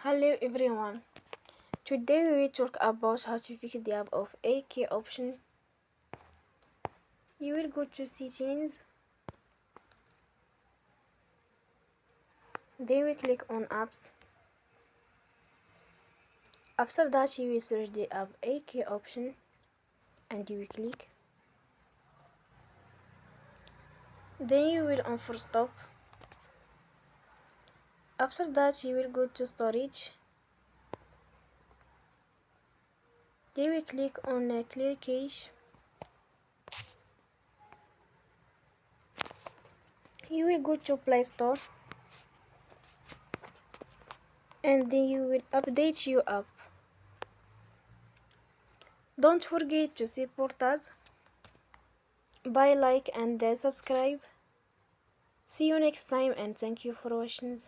Hello everyone. Today we will talk about how to fix the app of AK option. You will go to settings, then we click on apps. After that you will search the app AK option and you will click. Then you will on force stop. After that you will go to storage. Then we click on clear cache. You will go to Play Store and then you will update your app. Don't forget to support us by like and subscribe. See you next time and thank you for watching.